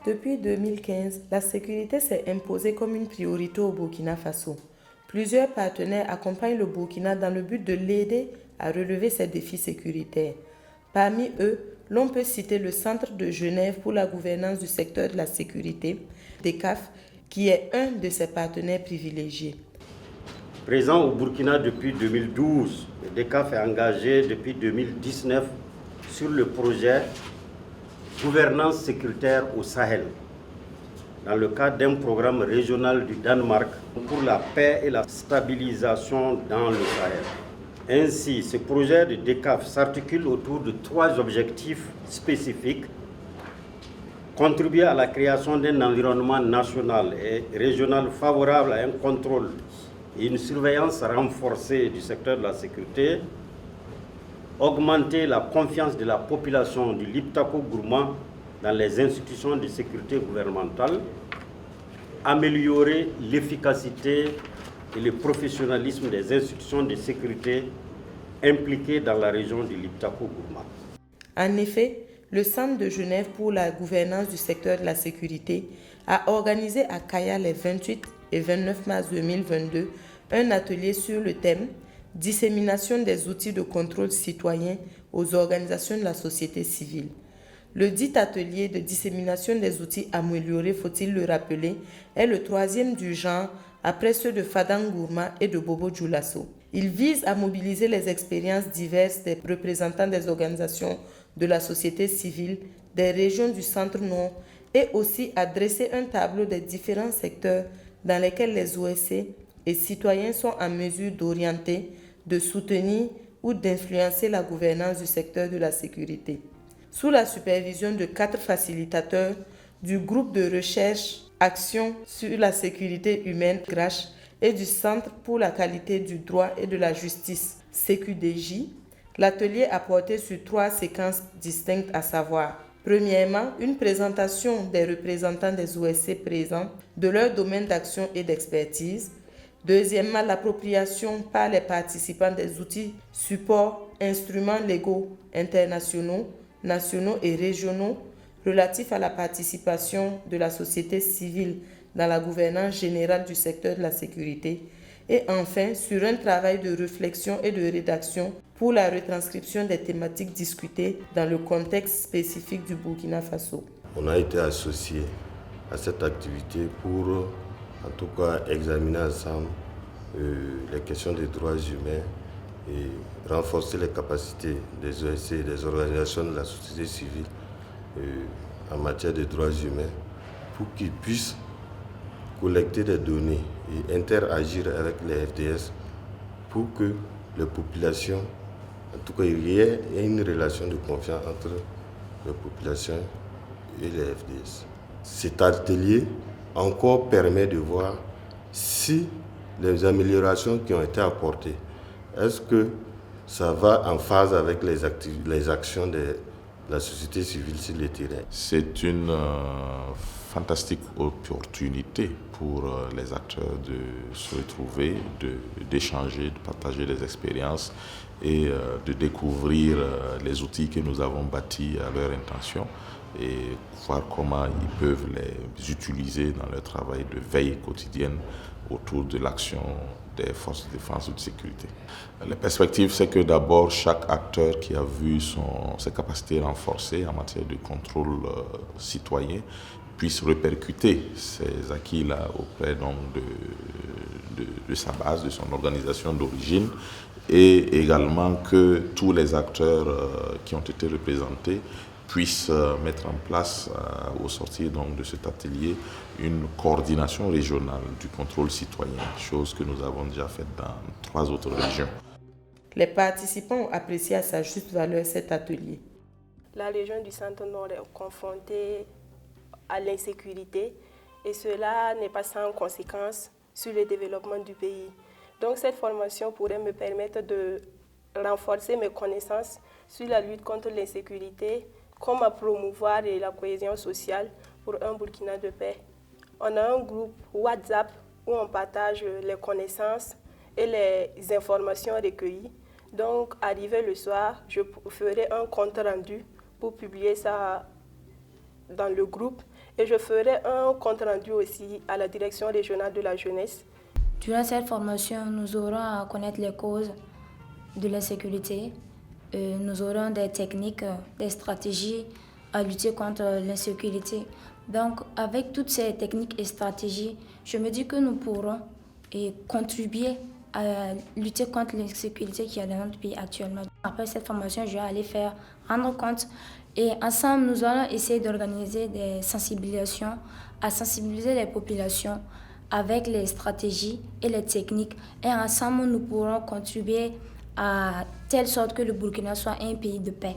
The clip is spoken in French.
Depuis 2015, la sécurité s'est imposée comme une priorité au Burkina Faso. Plusieurs partenaires accompagnent le Burkina dans le but de l'aider à relever ses défis sécuritaires. Parmi eux, l'on peut citer le Centre de Genève pour la gouvernance du secteur de la sécurité, DECAF, qui est un de ses partenaires privilégiés. Présent au Burkina depuis 2012, le DECAF est engagé depuis 2019 sur le projet Gouvernance sécuritaire au Sahel, dans le cadre d'un programme régional du Danemark pour la paix et la stabilisation dans le Sahel. Ainsi, ce projet de DECAF s'articule autour de 3 objectifs spécifiques: contribuer à la création d'un environnement national et régional favorable à un contrôle et une surveillance renforcée du secteur de la sécurité, augmenter la confiance de la population du Liptako-Gourma dans les institutions de sécurité gouvernementale, améliorer l'efficacité et le professionnalisme des institutions de sécurité impliquées dans la région du Liptako-Gourma. En effet, le Centre de Genève pour la gouvernance du secteur de la sécurité a organisé à Kaya les 28 et 29 mars 2022 un atelier sur le thème « Dissémination des outils de contrôle citoyen aux organisations de la société civile ». Le dit atelier de dissémination des outils améliorés, faut-il le rappeler, est le 3e du genre après ceux de Fadang Gourma et de Bobo Dioulasso. Il vise à mobiliser les expériences diverses des représentants des organisations de la société civile, des régions du centre-nord et aussi à dresser un tableau des différents secteurs dans lesquels les OSC et citoyens sont en mesure d'orienter, de soutenir ou d'influencer la gouvernance du secteur de la sécurité. Sous la supervision de 4 facilitateurs du groupe de recherche Action sur la sécurité humaine GRACH et du Centre pour la qualité du droit et de la justice CQDJ, l'atelier a porté sur 3 séquences distinctes, à savoir: premièrement, une présentation des représentants des OSC présents de leur domaine d'action et d'expertise. Deuxièmement, l'appropriation par les participants des outils, supports, instruments légaux internationaux, nationaux et régionaux relatifs à la participation de la société civile dans la gouvernance générale du secteur de la sécurité. Et enfin, sur un travail de réflexion et de rédaction pour la retranscription des thématiques discutées dans le contexte spécifique du Burkina Faso. On a été associés à cette activité pour, en tout cas, examiner ensemble les questions des droits humains et renforcer les capacités des OSC et des organisations de la société civile en matière de droits humains pour qu'ils puissent collecter des données et interagir avec les FDS pour que les populations, en tout cas, il y ait une relation de confiance entre les populations et les FDS. Cet atelier encore permet de voir si les améliorations qui ont été apportées, est-ce que ça va en phase avec les actions de la société civile sur le terrain. C'est une fantastique opportunité pour les acteurs de se retrouver, d'échanger, de partager des expériences et de découvrir les outils que nous avons bâtis à leur intention et voir comment ils peuvent les utiliser dans leur travail de veille quotidienne autour de l'action des forces de défense ou de sécurité. La perspective, c'est que d'abord, chaque acteur qui a vu ses capacités renforcées en matière de contrôle citoyen puisse répercuter ces acquis-là auprès donc, de sa base, de son organisation d'origine, et également que tous les acteurs qui ont été représentés puissent mettre en place, au sortir donc de cet atelier, une coordination régionale du contrôle citoyen, chose que nous avons déjà faite dans 3 autres régions. Les participants ont apprécié à sa juste valeur cet atelier. La région du Centre-Nord est confrontée à l'insécurité et cela n'est pas sans conséquence sur le développement du pays. Donc cette formation pourrait me permettre de renforcer mes connaissances sur la lutte contre l'insécurité, comment promouvoir la cohésion sociale pour un Burkina de paix. On a un groupe WhatsApp où on partage les connaissances et les informations recueillies. Donc, arrivé le soir, je ferai un compte rendu pour publier ça dans le groupe et je ferai un compte-rendu aussi à la direction régionale de la jeunesse. Durant cette formation, nous aurons à connaître les causes de l'insécurité. Nous aurons des techniques, des stratégies à lutter contre l'insécurité. Donc, avec toutes ces techniques et stratégies, je me dis que nous pourrons contribuer à lutter contre l'insécurité qu'il y a dans notre pays actuellement. Après cette formation, je vais aller rendre compte et ensemble, nous allons essayer d'organiser des sensibilisations, à sensibiliser les populations avec les stratégies et les techniques. Et ensemble, nous pourrons contribuer à telle sorte que le Burkina soit un pays de paix.